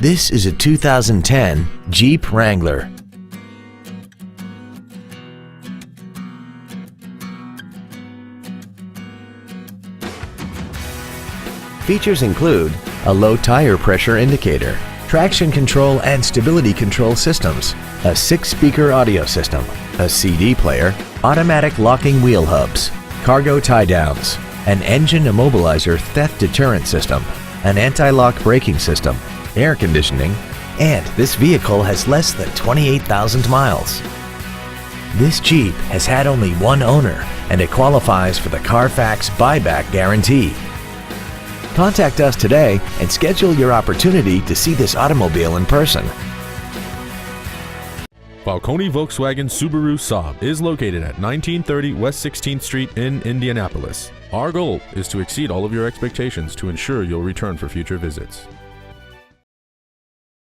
This is a 2010 Jeep Wrangler. Features include a low tire pressure indicator, traction control and stability control systems, a 6-speaker audio system, a CD player, automatic locking wheel hubs, cargo tie-downs, an engine immobilizer theft deterrent system, an anti-lock braking system, air conditioning, and this vehicle has less than 28,000 miles. This Jeep has had only one owner and it qualifies for the Carfax buyback guarantee. Contact us today and schedule your opportunity to see this automobile in person. Falcone Volkswagen Subaru Saab is located at 1930 West 16th Street in Indianapolis. Our goal is to exceed all of your expectations to ensure you'll return for future visits.